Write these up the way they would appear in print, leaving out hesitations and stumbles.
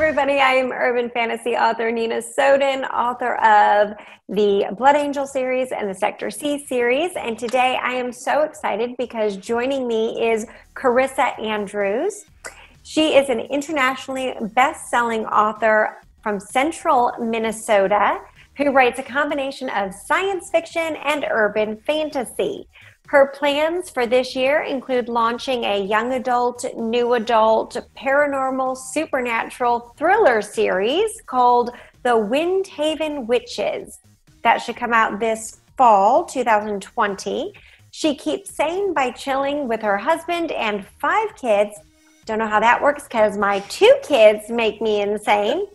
everybody. I am urban fantasy author Nina Soden, author of the Blood Angel series and the Sector C series. And today I am so excited because joining me is Carissa Andrews. She is an internationally best-selling author from central Minnesota who writes a combination of science fiction and urban fantasy. Her plans for this year include launching a young adult, new adult, paranormal, supernatural thriller series called the Windhaven Witches. That should come out this fall, 2020. She keeps sane by chilling with her husband and 5 kids. Don't know how that works because my 2 kids make me insane.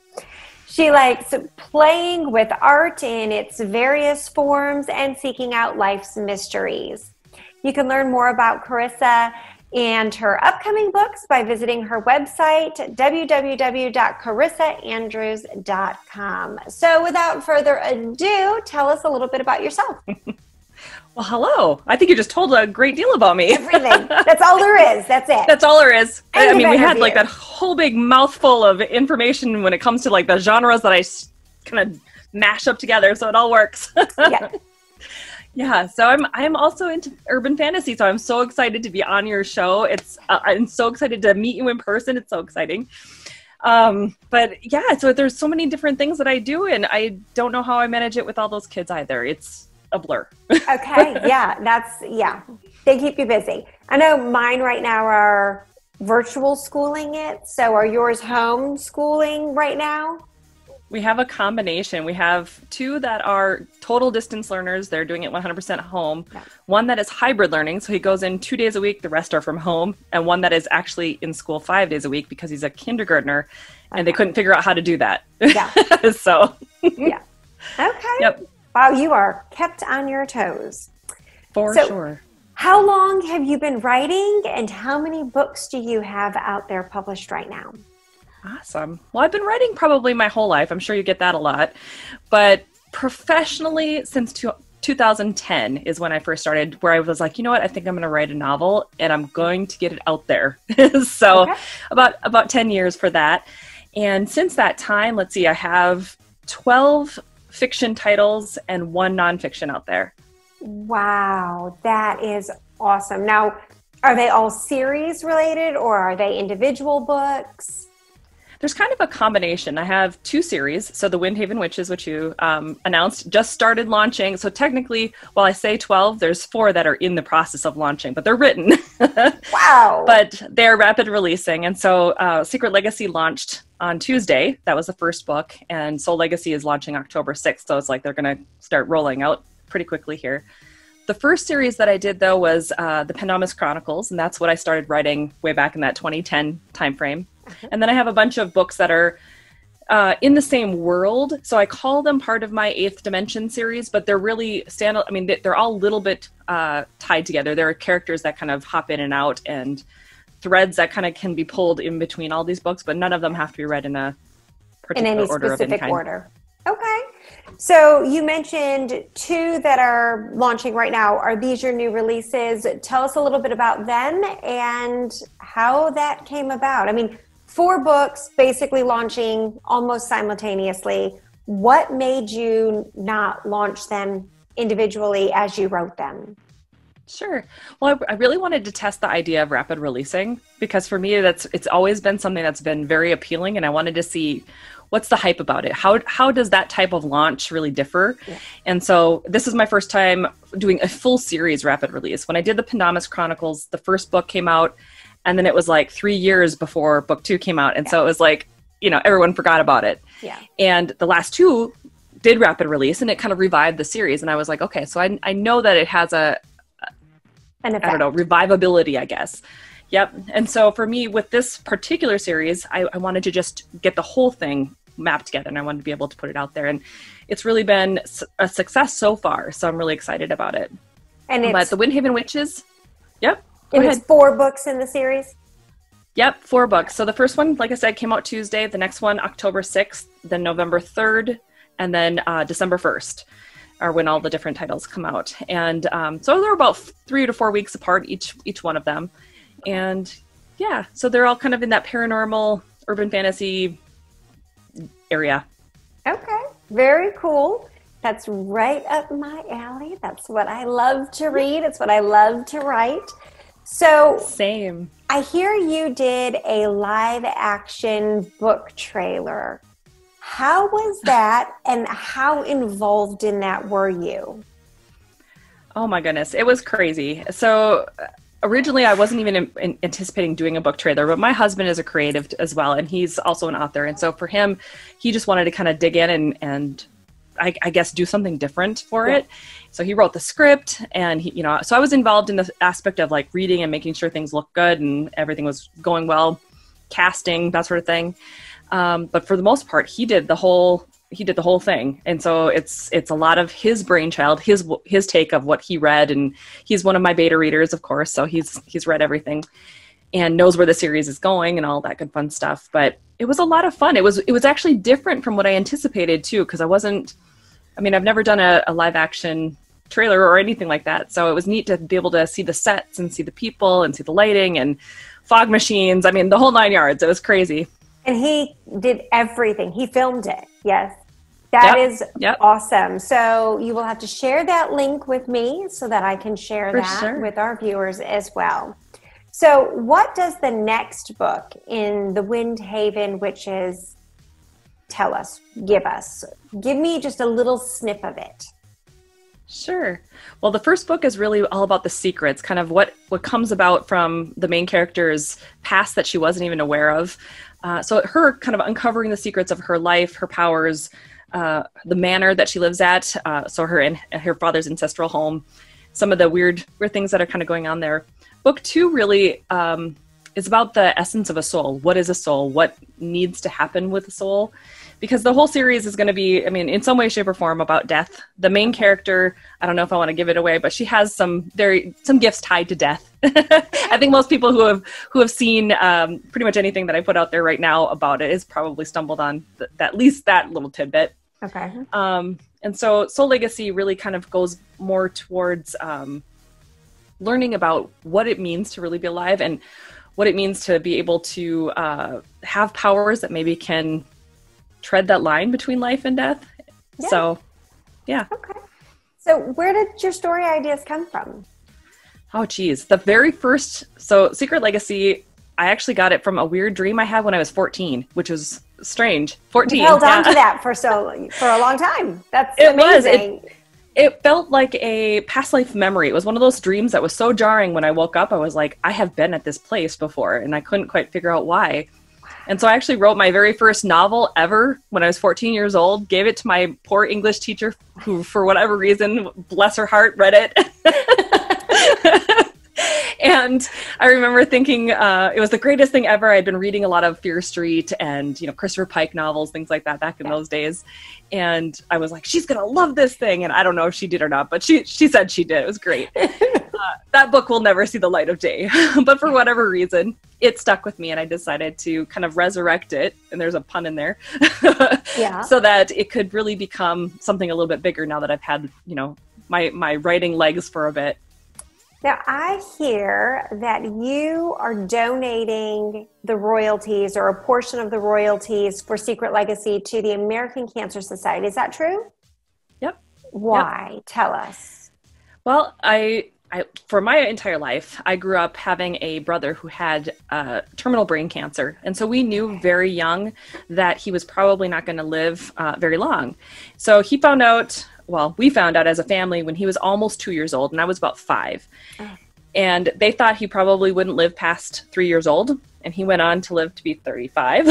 She likes playing with art in its various forms and seeking out life's mysteries. You can learn more about Carissa and her upcoming books by visiting her website, www.carissaandrews.com. So without further ado, tell us a little bit about yourself. Well, hello. I think you just told a great deal about me. Everything. That's all there is. That's it. That's all there is. And I mean, we had beer. like that whole big mouthful of information when it comes to like the genres that I kind of mash up together, so it all works. Yeah. Yeah, so I'm also into urban fantasy, so I'm so excited to be on your show. I'm so excited to meet you in person. It's so exciting. But yeah, so there's so many different things that I do, and I don't know how I manage it with all those kids either. It's a blur. Okay, yeah, they keep you busy. I know mine right now are virtual schooling it. So are yours home schooling right now? We have a combination. We have 2 that are total distance learners. They're doing it 100% home. Yeah. One that is hybrid learning, so he goes in 2 days a week, the rest are from home. And one that is actually in school 5 days a week because he's a kindergartner, and they couldn't figure out how to do that. Yeah. So. Yeah. Okay. Yep. Wow, you are kept on your toes. For sure. How long have you been writing, and how many books do you have out there published right now? Awesome. Well, I've been writing probably my whole life. I'm sure you get that a lot. But professionally, since 2010 is when I first started, where I was like, you know what, I think I'm going to write a novel, and I'm going to get it out there. So Okay. about 10 years for that. And since that time, let's see, I have 12 fiction titles and 1 nonfiction out there. Wow, that is awesome. Now, are they all series related, or are they individual books? There's kind of a combination. I have 2 series. So the Windhaven Witches, which you announced, just started launching. So technically, while I say 12, there's 4 that are in the process of launching, but they're written. Wow. But they're rapid releasing. And so Secret Legacy launched on Tuesday. That was the first book. And Soul Legacy is launching October 6th. So it's like they're going to start rolling out pretty quickly here. The first series that I did, though, was the Pendamis Chronicles. And that's what I started writing way back in that 2010 timeframe. And then I have a bunch of books that are in the same world. So I call them part of my 8th Dimension series, but they're really I mean, they're all a little bit tied together. There are characters that kind of hop in and out, and threads that kind of can be pulled in between all these books, but none of them have to be read in a particular order of any kind. Order. Okay. So you mentioned 2 that are launching right now. Are these your new releases? Tell us a little bit about them and how that came about. I mean, 4 books basically launching almost simultaneously. What made you not launch them individually as you wrote them? Sure. Well, I really wanted to test the idea of rapid releasing because for me, it's always been something that's been very appealing, and I wanted to see what's the hype about it. How does that type of launch really differ? Yeah. And so this is my first time doing a full series rapid release. When I did the Pendamis Chronicles, the first book came out, and then it was like 3 years before book 2 came out. And so it was like, everyone forgot about it. Yeah. And the last 2 did rapid release, and it kind of revived the series. And I was like, okay, so I know that it has an effect. Revivability, I guess. Yep. And so for me, with this particular series, I wanted to just get the whole thing mapped together, and I wanted to be able to put it out there. And it's really been a success so far. So I'm really excited about it. But the Windhaven Witches, yep. And it's 4 books in the series? Yep, 4 books. So the first one, like I said, came out Tuesday. The next one, October 6th, then November 3rd, and then December 1st are when all the different titles come out. And so they're about 3 to 4 weeks apart, each one of them. And yeah, so they're all kind of in that paranormal, urban fantasy area. Okay, very cool. That's right up my alley. That's what I love to read. It's what I love to write. So Same. I hear you did a live action book trailer. How was that, and how involved in that were you? Oh my goodness, it was crazy. So originally I wasn't even anticipating doing a book trailer, but my husband is a creative as well, and he's also an author. And so for him, he just wanted to kind of dig in and I guess do something different for it. So he wrote the script, and he, so I was involved in the aspect of like reading and making sure things looked good and everything was going well, casting, that sort of thing. But for the most part, he did the whole thing. And so it's a lot of his brainchild, his take of what he read. And he's one of my beta readers, of course. So he's read everything and knows where the series is going and all that good fun stuff. But it was a lot of fun. It was actually different from what I anticipated too, because I've never done a live action trailer or anything like that. So it was neat to be able to see the sets and see the people and see the lighting and fog machines. I mean, the whole 9 yards. It was crazy. And he did everything. He filmed it. Yes. That is awesome. So you will have to share that link with me so that I can share that with our viewers as well. So what does the next book in the Windhaven Witches tell us, give us? Give me just a little snip of it. Sure. Well, the first book is really all about the secrets, kind of what comes about from the main character's past that she wasn't even aware of. So her kind of uncovering the secrets of her life, her powers, the manor that she lives at, so her father's ancestral home, some of the weird things that are kind of going on there. Book 2 really is about the essence of a soul. What is a soul? What needs to happen with a soul? Because the whole series is going to be, in some way, shape, or form about death. The main character, I don't know if I want to give it away, but she has some gifts tied to death. I think most people who have seen pretty much anything that I put out there right now about it has probably stumbled on at least that little tidbit. Okay. And so Soul Legacy really kind of goes more towards learning about what it means to really be alive and what it means to be able to have powers that maybe can tread that line between life and death. Yeah. So, yeah. Okay. So where did your story ideas come from? Oh, geez. The very first, Secret Legacy, I actually got it from a weird dream I had when I was 14, which was strange. 14. You held on to that for a long time. That's amazing. It felt like a past life memory. It was one of those dreams that was so jarring. When I woke up, I was like, I have been at this place before, and I couldn't quite figure out why. And so I actually wrote my very first novel ever when I was 14 years old, gave it to my poor English teacher who, for whatever reason, bless her heart, read it. And I remember thinking it was the greatest thing ever. I'd been reading a lot of Fear Street and, Christopher Pike novels, things like that back in those days. And I was like, she's going to love this thing. And I don't know if she did or not, but she said she did. It was great. That book will never see the light of day. But for whatever reason, it stuck with me, and I decided to kind of resurrect it. And there's a pun in there. So that it could really become something a little bit bigger now that I've had, my writing legs for a bit. Now, I hear that you are donating the royalties or a portion of the royalties for Secret Legacy to the American Cancer Society. Is that true? Yep. Why? Yep. Tell us. Well, I for my entire life, I grew up having a brother who had terminal brain cancer. And so we knew very young that he was probably not going to live very long. So we found out as a family when he was almost 2 years old, and I was about 5. Oh. And they thought he probably wouldn't live past 3 years old. And he went on to live to be 35.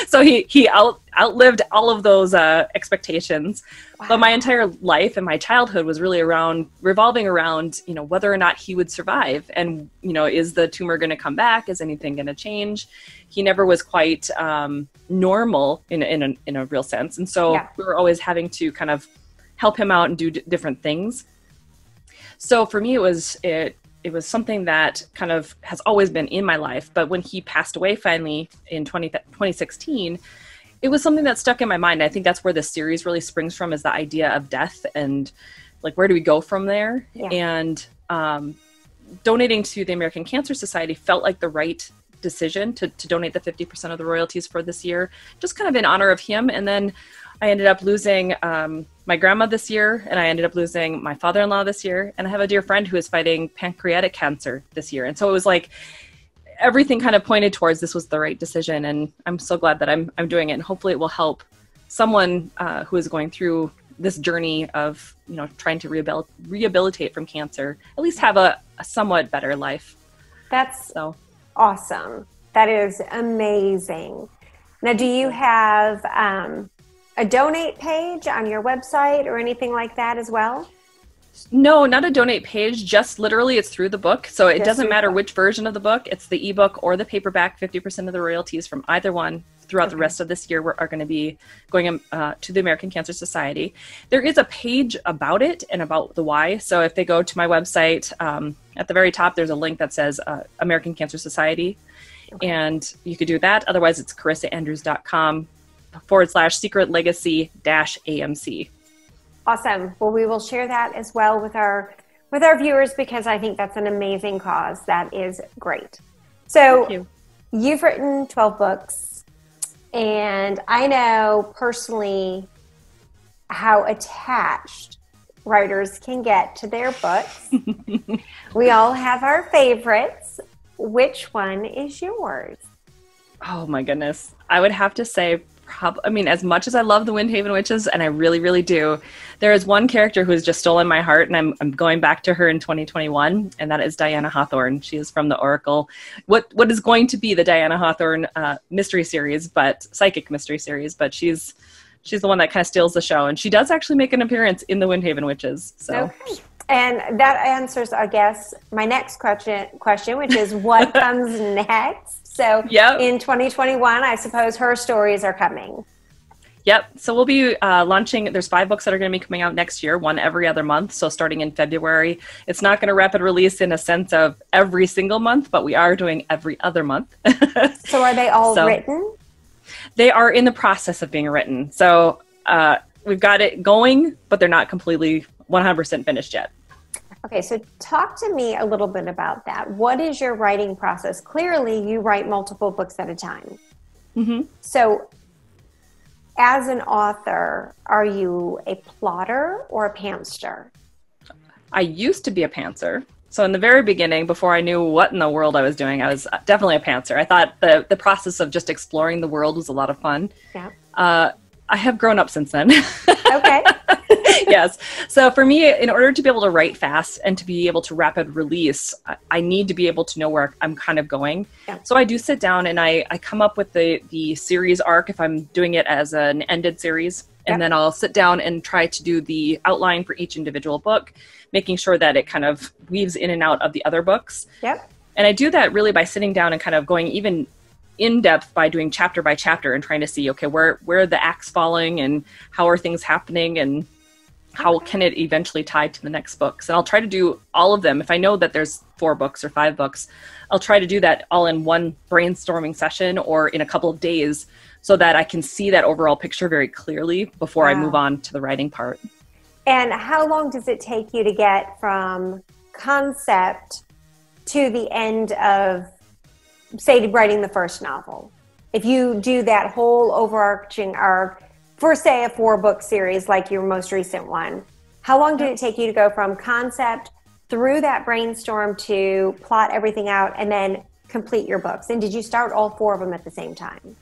So he outlived all of those expectations. Wow. But my entire life and my childhood was really revolving around, whether or not he would survive. And, is the tumor going to come back? Is anything going to change? He never was quite normal in a real sense. And so we were always having to kind of help him out and do different things. So for me, it was something that kind of has always been in my life. But when he passed away finally in 2016, it was something that stuck in my mind. I think that's where this series really springs from, is the idea of death and like, where do we go from there? Yeah. And donating to the American Cancer Society felt like the right decision to donate the 50% of the royalties for this year, just kind of in honor of him. And then I ended up losing my grandma this year, and I ended up losing my father-in-law this year. And I have a dear friend who is fighting pancreatic cancer this year. And so it was like everything kind of pointed towards this was the right decision. And I'm so glad that I'm doing it. And hopefully it will help someone who is going through this journey of, trying to rehabilitate from cancer, at least have a somewhat better life. That's so awesome. That is amazing. Now, do you have a donate page on your website or anything like that as well? No, not a donate page, just literally it's through the book. So it doesn't matter which version of the book, it's the ebook or the paperback. 50% of the royalties from either one throughout the rest of this year are going to be going to the American Cancer Society. There is a page about it and about the why. So if they go to my website, at the very top, there's a link that says American Cancer Society. Okay. And you could do that. Otherwise, it's carissaandrews.com/secret legacy-AMC. Awesome. Well, we will share that as well with our viewers, because I think that's an amazing cause. That is great. So you've written 12 books, and I know personally how attached writers can get to their books. We all have our favorites. Which one is yours? Oh my goodness. I would have to say, as much as I love the Windhaven Witches, and I really, really do, there is one character who has just stolen my heart, and I'm going back to her in 2021, and that is Diana Hawthorne. She is from the Oracle, what is going to be the Diana Hawthorne mystery series, psychic mystery series, but she's the one that kind of steals the show, and she does actually make an appearance in the Windhaven Witches. So. Okay. And that answers, I guess, my next question, which is what comes next? So in 2021, I suppose her stories are coming. Yep. So we'll be launching, there's 5 books that are going to be coming out next year, one every other month. So starting in February, it's not going to rapid release in a sense of every single month, but we are doing every other month. So are they all written? They are in the process of being written. So we've got it going, but they're not completely 100% finished yet. Okay, so talk to me a little bit about that. What is your writing process? Clearly, you write multiple books at a time. Mm-hmm. So as an author, are you a plotter or a pantser? I used to be a pantser. So in the very beginning, before I knew what in the world I was doing, I was definitely a pantser. I thought the process of just exploring the world was a lot of fun. Yeah. I have grown up since then. Okay. Yes. So for me, in order to be able to write fast and to be able to rapid release, I need to be able to know where I'm kind of going. Yeah. So I do sit down and I come up with the series arc if I'm doing it as an ended series. And then I'll sit down and try to do the outline for each individual book, making sure that it kind of weaves in and out of the other books. Yep. And I do that really by sitting down and kind of going even in depth by doing chapter by chapter and trying to see, okay, where are the acts falling and how are things happening and how can it eventually tie to the next books. And I'll try to do all of them. If I know that there's 4 books or 5 books, I'll try to do that all in one brainstorming session or in a couple of days so that I can see that overall picture very clearly before I move on to the writing part. And how long does it take you to get from concept to the end of, say, writing the first novel? If you do that whole overarching arc for, say, a 4-book series like your most recent one, how long did it take you to go from concept through that brainstorm to plot everything out and then complete your books? And did you start all 4 of them at the same time?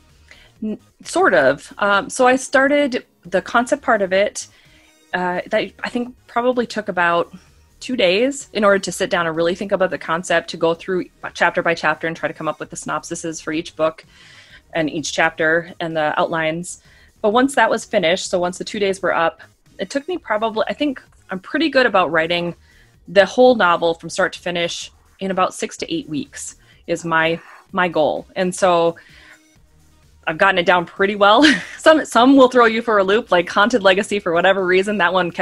Sort of. So I started the concept part of it that I think probably took about 2 days in order to sit down and really think about the concept, to go through chapter by chapter and try to come up with the synopsises for each book and each chapter and the outlines. But once that was finished, so once the 2 days were up, it took me probably, I think I'm pretty good about writing the whole novel from start to finish in about 6 to 8 weeks is my goal. And so I've gotten it down pretty well. Some will throw you for a loop, like Haunted Legacy, for whatever reason. That one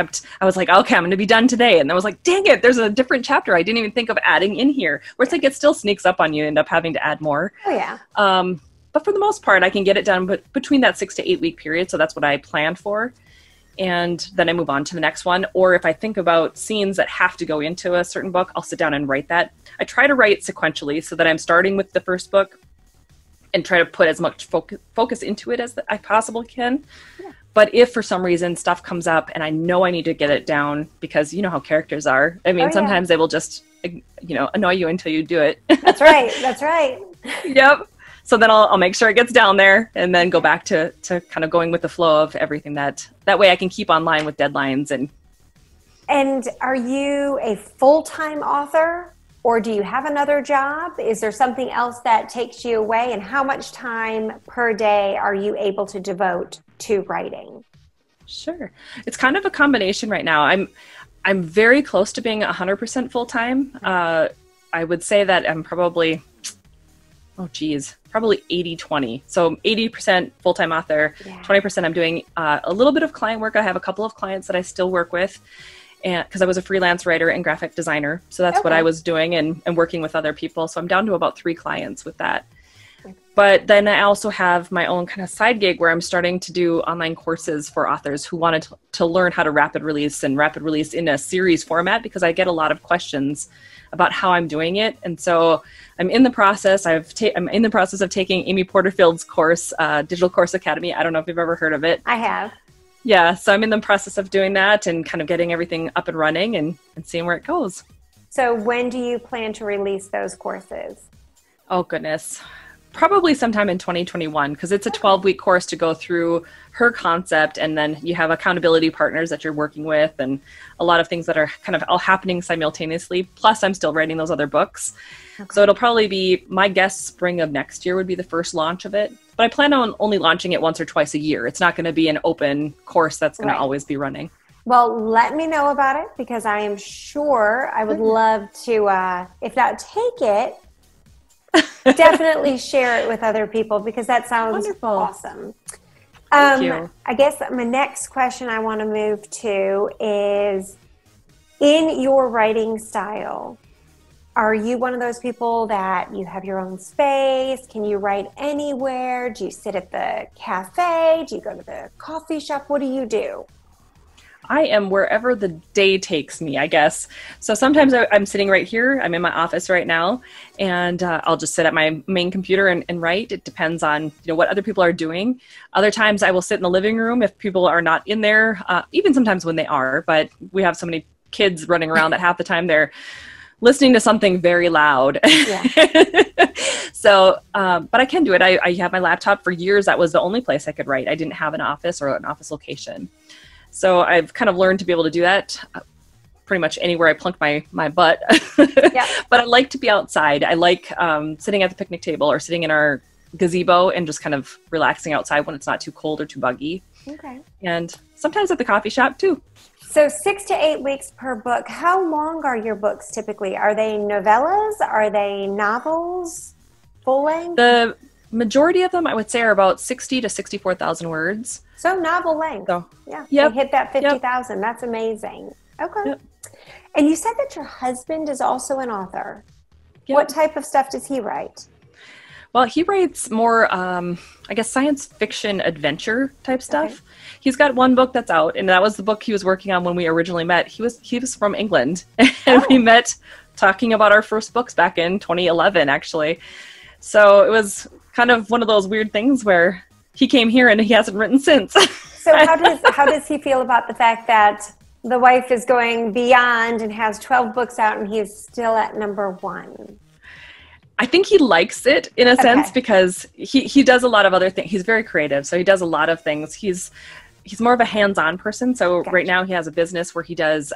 I was like, okay, I'm going to be done today. And I was like, dang it, there's a different chapter I didn't even think of adding in here. Where it's like it still sneaks up on you, end up having to add more. Oh, yeah. But for the most part, I can get it done between that 6 to 8 week period. So that's what I planned for. and then I move on to the next one. Or if I think about scenes that have to go into a certain book, I'll sit down and write that. I try to write sequentially so that I'm starting with the first book and try to put as much focus into it as I possibly can. Yeah. But if for some reason stuff comes up and I know I need to get it down, because you know how characters are. I mean, sometimes they will just, annoy you until you do it. That's right. That's right. Yep. So then I'll make sure it gets down there and then go back to kind of going with the flow of everything that way I can keep online with deadlines. And are you a full-time author, or do you have another job? Is there something else that takes you away, and how much time per day are you able to devote to writing? Sure. It's kind of a combination right now. I'm very close to being 100% full-time. I would say that I'm probably, probably 80-20. So 80% full-time author, 20% I'm doing a little bit of client work. I have a couple of clients that I still work with, and because I was a freelance writer and graphic designer. So that's what I was doing and working with other people. So I'm down to about 3 clients with that. But then I also have my own kind of side gig where I'm starting to do online courses for authors who wanted to learn how to rapid release in a series format, because I get a lot of questions about how I'm doing it. And so I'm in the process. I'm in the process of taking Amy Porterfield's course, Digital Course Academy. I don't know if you've ever heard of it. I have. Yeah, so I'm in the process of doing that and kind of getting everything up and running and seeing where it goes. So when do you plan to release those courses? Oh, goodness. Probably sometime in 2021, because it's a 12-week course to go through her concept, and then you have accountability partners that you're working with and a lot of things that are kind of all happening simultaneously. Plus, I'm still writing those other books. Okay. So it'll probably be, my guess, spring of next year would be the first launch of it. But I plan on only launching it once or twice a year. It's not going to be an open course that's going to always be running. Well, let me know about it, because I am sure I would love to, if not take it, definitely share it with other people, because that sounds wonderful. Awesome. Thank you. I guess my next question I want to move to is, in your writing style, are you one of those people that you have your own space? Can you write anywhere? Do you sit at the cafe? Do you go to the coffee shop? What do you do? I am wherever the day takes me, I guess. So sometimes I'm sitting right here. I'm in my office right now, and I'll just sit at my main computer and write. It depends on what other people are doing. Other times I will sit in the living room if people are not in there, even sometimes when they are, but we have so many kids running around that half the time they're listening to something very loud. Yeah. So, but I can do it. I have my laptop. For years, that was the only place I could write. I didn't have an office or an office location. So I've kind of learned to be able to do that pretty much anywhere I plunk my butt. Yeah. But I like to be outside. I like sitting at the picnic table or sitting in our gazebo and just kind of relaxing outside when it's not too cold or too buggy. Okay. And sometimes at the coffee shop too. So 6 to 8 weeks per book. How long are your books typically? Are they novellas? Are they novels? Full length? The majority of them, I would say, are about 60 to 64,000 words. So novel length. So, yeah. Yep. They hit that 50,000. Yep. That's amazing. Okay. Yep. And you said that your husband is also an author. Yep. What type of stuff does he write? Well, he writes more, I guess, science fiction adventure type stuff. Okay. He's got one book that's out, and that was the book he was working on when we originally met. He was from England, and we met talking about our first books back in 2011, actually. So it was kind of one of those weird things where he came here and he hasn't written since. So how does he feel about the fact that the wife is going beyond and has 12 books out and he's still at #1? I think he likes it in a sense, because he does a lot of other things. He's very creative, so he does a lot of things. He's more of a hands-on person. So right now he has a business where he does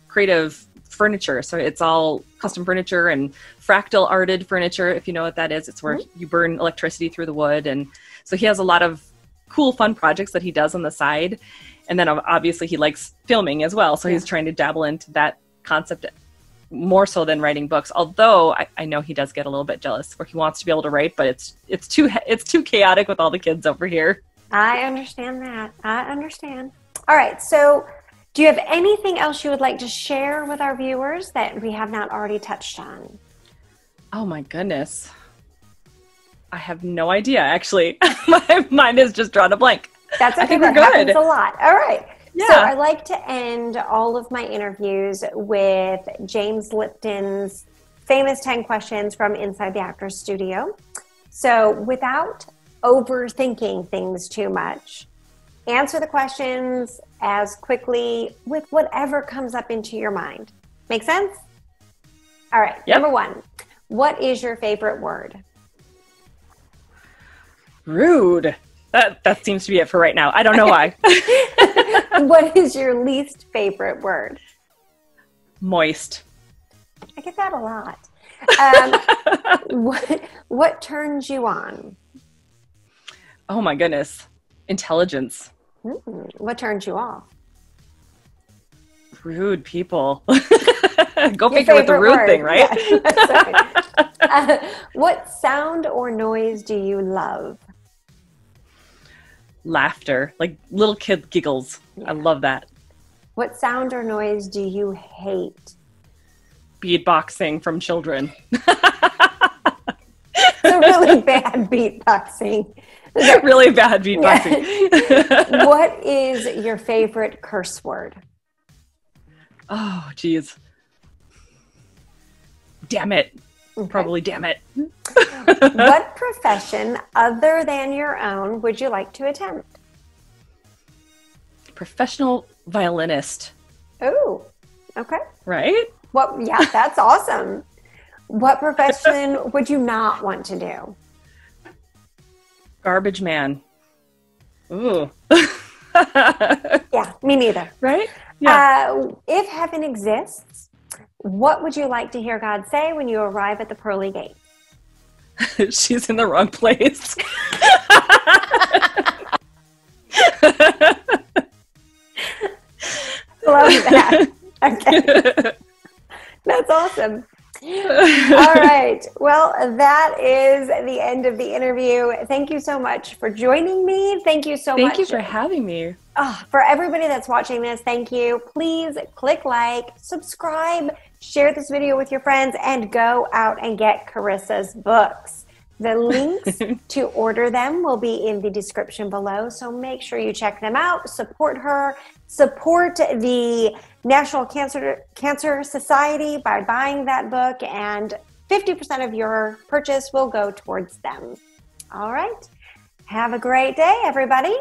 creative furniture. So it's all custom furniture and fractal arted furniture, if you know what that is. It's where you burn electricity through the wood. And so he has a lot of cool, fun projects that he does on the side. And then obviously he likes filming as well. So he's trying to dabble into that concept more so than writing books. Although I know he does get a little bit jealous where he wants to be able to write, but it's too chaotic with all the kids over here. I understand that. I understand. All right. So do you have anything else you would like to share with our viewers that we have not already touched on? Oh my goodness. I have no idea, actually. My mind has just drawn a blank. That's okay. I think we're good. Happens a lot. All right. So I like to end all of my interviews with James Lipton's famous 10 questions from inside the actor's studio. So without overthinking things too much, answer the questions as quickly with whatever comes up into your mind. Make sense? All right. Yep. Number 1, what is your favorite word? Rude. That seems to be it for right now. I don't know why. What is your least favorite word? Moist. I get that a lot. What turns you on? Oh my goodness. Intelligence. What turns you off? Rude people. Go figure with the rude word. Thing, right? Yeah, what sound or noise do you love? Laughter, like little kid giggles. Yeah. I love that. What sound or noise do you hate? Beatboxing from children. So really bad beatboxing. Really bad beatboxing. Yeah. What is your favorite curse word? Oh, geez. Damn it. Okay. Probably damn it. What profession other than your own would you like to attempt? Professional violinist. Oh, okay. Right? Yeah, that's awesome. What profession would you not want to do? Garbage man. Ooh. Yeah, me neither. Right? Yeah. If heaven exists, what would you like to hear God say when you arrive at the pearly gate? She's in the wrong place. Love that. Okay. That's awesome. All right. Well, that is the end of the interview. Thank you so much for joining me. Thank you so much. Thank you for having me. For everybody that's watching this, thank you. Please click like, subscribe, share this video with your friends, and go out and get Carissa's books. The links to order them will be in the description below, so make sure you check them out. Support her. Support the National Cancer Society by buying that book, and 50% of your purchase will go towards them. All right. Have a great day, everybody.